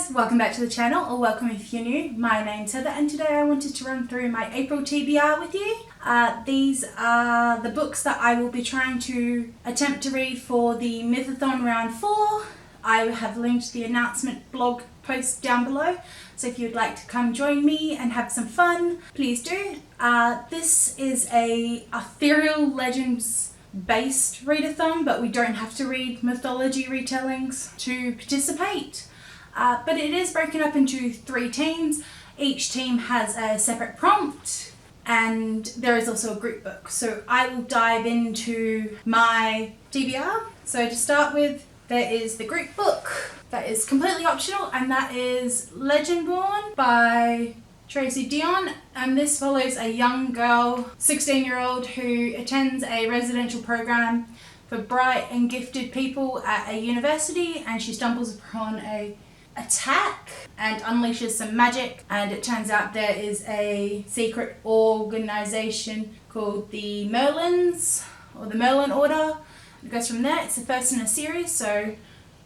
guys, welcome back to the channel, or welcome if you're new. My name's Heather and today I wanted to run through my April TBR with you. These are the books that I will be trying to attempt to read for the Mythathon round 4. I have linked the announcement blog post down below, so if you'd like to come join me and have some fun, please do. This is a ethereal legends based readathon, but we don't have to read mythology retellings to participate. But it is broken up into 3 teams. Each team has a separate prompt and there is also a group book. So I will dive into my TBR. So to start with, there is the group book that is completely optional, and that is Legendborn by Tracy Dion, and this follows a young girl, 16-year-old, who attends a residential program for bright and gifted people at a university, and she stumbles upon a attack and unleashes some magic, and it turns out there is a secret organization called the Merlins, or the Merlin Order. It goes from there. It's the first in a series, so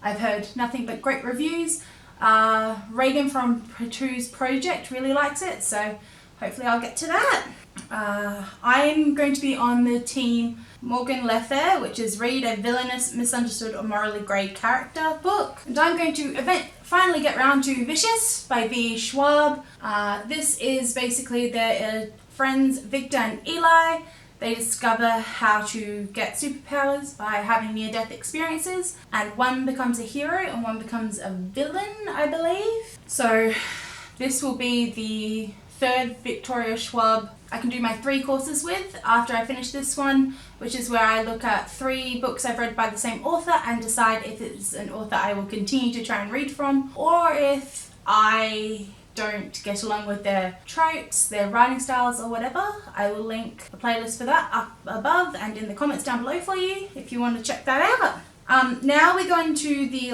I've heard nothing but great reviews. Reagan from Patu's project really likes it, so hopefully I'll get to that. I'm going to be on the team Morgan Le Fay, which is read a villainous, misunderstood or morally grey character book. And I'm going to finally get round to Vicious by V. Schwab. This is basically their friends Victor and Eli. They discover how to get superpowers by having near-death experiences, and one becomes a hero and one becomes a villain, I believe. So this will be the 3rd Victoria Schwab I can do my 3 courses with after I finish this one, which is where I look at 3 books I've read by the same author and decide if it's an author I will continue to try and read from, or if I don't get along with their tropes, their writing styles or whatever. I will link a playlist for that up above and in the comments down below for you if you want to check that out. Now we go into the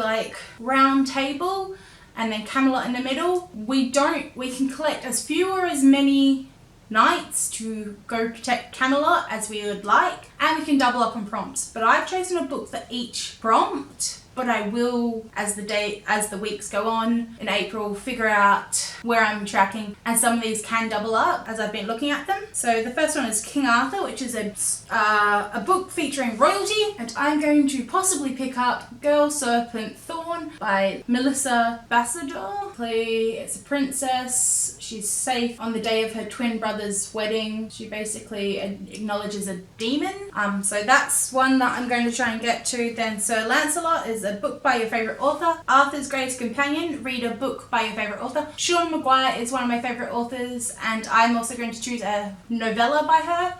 round table and then Camelot in the middle. We can collect as few or as many knights to go protect Camelot as we would like, and we can double up on prompts. But I've chosen a book for each prompt, but I will, as the weeks go on in April, figure out where I'm tracking, and some of these can double up as I've been looking at them. So the first one is King Arthur, which is a book featuring royalty, and I'm going to possibly pick up Girl Serpent Thorn by Melissa Bassador. It's a princess. She's safe on the day of her twin brother's wedding. She basically acknowledges a demon. So that's one that I'm going to try and get to. Then Sir Lancelot is a book by your favourite author. Arthur's Greatest Companion, read a book by your favourite author. Sean Maguire is one of my favourite authors, and I'm also going to choose a novella by her.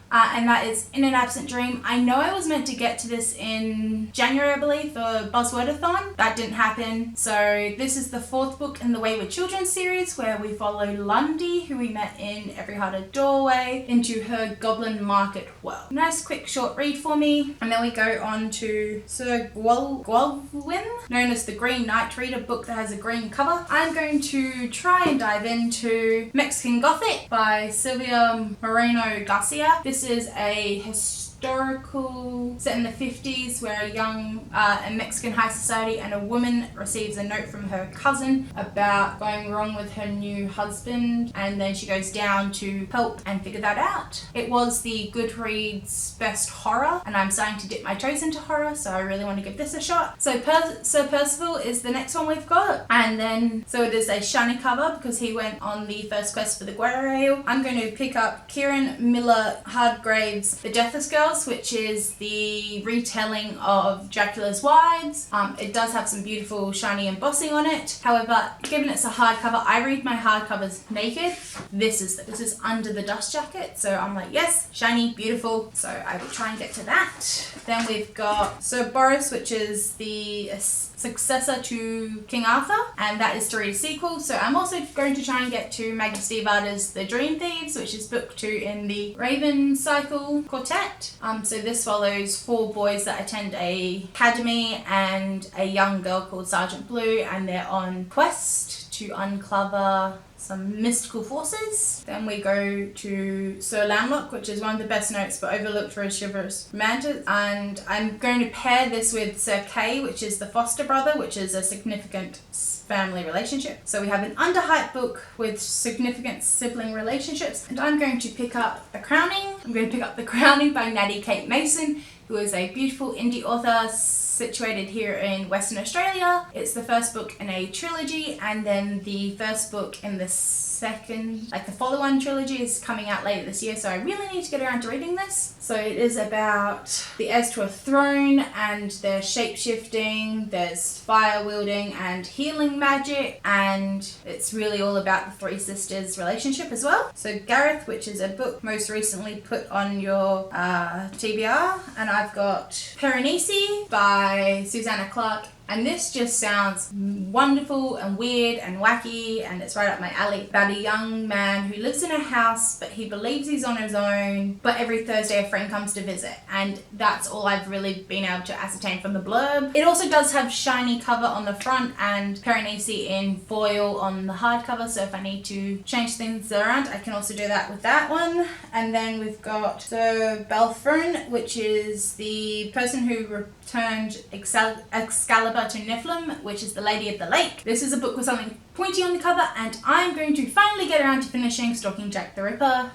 And that is In an Absent Dream. I know I was meant to get to this in January, I believe, for Buzzwordathon. That didn't happen. So this is the 4th book in the Wayward Children series, where we follow Lundy, who we met in Every Hearted Doorway, into her Goblin Market world. Nice quick short read for me. And then we go on to Sir Gawain, known as the Green Knight. Read a book that has a green cover. I'm going to try and dive into Mexican Gothic by Silvia Moreno Garcia. This is a historical set in the 50s where a young Mexican high society and a woman receives a note from her cousin about going wrong with her new husband, and then she goes down to help and figure that out. It was the Goodreads best horror, and I'm starting to dip my toes into horror, so I really want to give this a shot. So Sir Percival is the next one we've got, and then so it is a shiny cover because he went on the first quest for the Guerrero. I'm going to pick up Kieran Miller Hardgrave's The Deathless Girls, which is the retelling of Dracula's Wives. It does have some beautiful shiny embossing on it. However, given it's a hardcover, I read my hardcovers naked. This is under the dust jacket, so I'm like, yes, shiny, beautiful. So I will try and get to that. Then we've got Sir Boris, which is the successor to King Arthur, and that is to read a sequel. So I'm also going to try and get to Maggie Stiefvater's The Dream Thieves, which is book 2 in the Raven Cycle quartet. So this follows 4 boys that attend a academy and a young girl called Sergeant Blue, and they're on quest to uncover some mystical forces. Then we go to Sir Lamlock, which is one of the best notes but overlooked for his chivalrous romantic. And I'm going to pair this with Sir Kay, which is the foster brother, which is a significant family relationship. So we have an underhyped book with significant sibling relationships, and I'm going to pick up The Crowning. I'm going to pick up The Crowning by Natty Kate Mason, who is a beautiful indie author situated here in Western Australia. It's the first book in a trilogy, and then the first book in the second, like the follow-on trilogy, is coming out later this year, so I really need to get around to reading this. So it is about the heirs to a throne, and there's shape-shifting, there's fire-wielding and healing magic, and it's really all about the three sisters' relationship as well. So Gareth, which is a book most recently put on your TBR, and I've got Piranesi by Susanna Clarke. And this just sounds wonderful and weird and wacky, and it's right up my alley. About a young man who lives in a house, but he believes he's on his own, but every Thursday a friend comes to visit. And that's all I've really been able to ascertain from the blurb. It also does have shiny cover on the front and Piranesi in foil on the hardcover, so if I need to change things around, I can also do that with that one. And then we've got Sir Balthron, which is the person who returned Excalibur to Nephilim, which is the Lady of the Lake. This is a book with something pointy on the cover, and I'm going to finally get around to finishing Stalking Jack the Ripper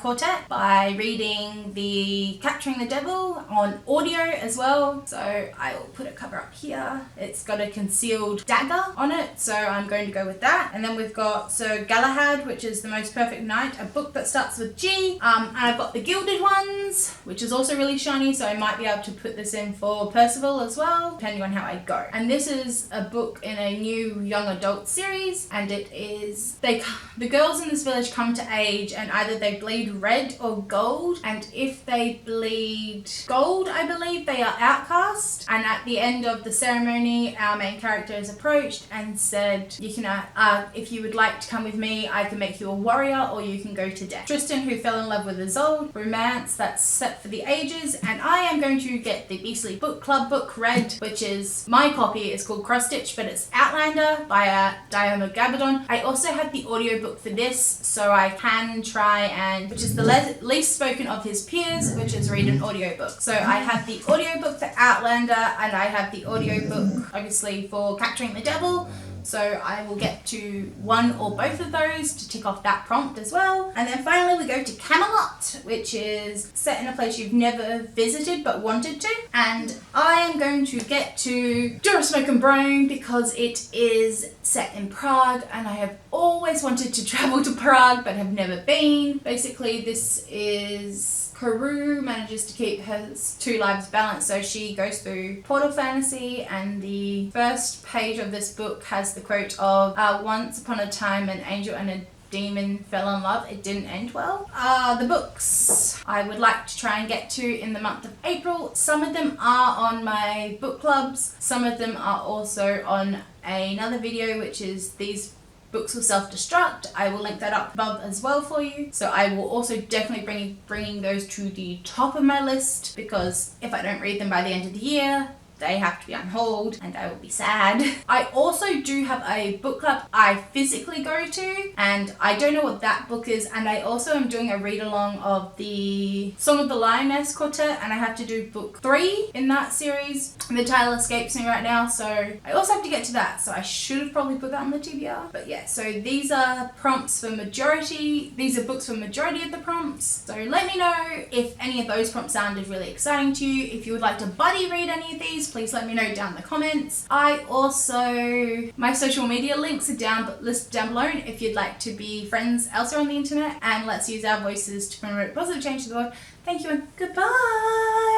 quartet by reading the Capturing the Devil on audio as well. So I will put a cover up here. It's got a concealed dagger on it, so I'm going to go with that. And then we've got Sir Galahad, which is The Most Perfect Knight, a book that starts with G. And I've got the Gilded Ones, which is also really shiny, so I might be able to put this in for Percival as well, depending on how I go. And this is a book in a new young adult series, and it is the girls in this village come to age, and either they bleed red or gold, and if they bleed gold, I believe they are outcast. And at the end of the ceremony, our main character is approached and said, you can if you would like to come with me, I can make you a warrior, or you can go to death. Tristan, who fell in love with Isolde, romance that's set for the ages, and I am going to get the Beastly Book Club book read, which is my copy. It's called Cross Stitch, but it's Outlander by Diana Gabaldon. I also have the audiobook for this, so I can try and, which is the least spoken of his peers, which is read an audiobook. So I have the audiobook for Outlander, and I have the audiobook obviously for Capturing the Devil. So I will get to one or both of those to tick off that prompt as well. And then finally we go to Camelot, which is set in a place you've never visited but wanted to. And I am going to get to Dura Smoke and Brome because it is set in Prague, and I have always wanted to travel to Prague but have never been. Basically, this is Karoo manages to keep her two lives balanced, so she goes through portal fantasy, and the first page of this book has the quote of once upon a time an angel and a demon fell in love. It didn't end well. The books I would like to try and get to in the month of April. Some of them are on my book clubs. Some of them are also on another video, which is these books will self-destruct. I will link that up above as well for you. So I will also definitely bringing those to the top of my list, because if I don't read them by the end of the year, they have to be on hold and I will be sad. I also do have a book club I physically go to, and I don't know what that book is, and I also am doing a read along of the Song of the Lioness quartet, and I have to do book 3 in that series. The title escapes me right now, so I also have to get to that, so I should have probably put that on the TBR. But yeah, so these are books for majority of the prompts. So let me know if any of those prompts sounded really exciting to you. If you would like to buddy read any of these, please let me know down in the comments. My social media links are listed down below if you'd like to be friends elsewhere on the internet, and let's use our voices to promote positive change to the world. Thank you and goodbye.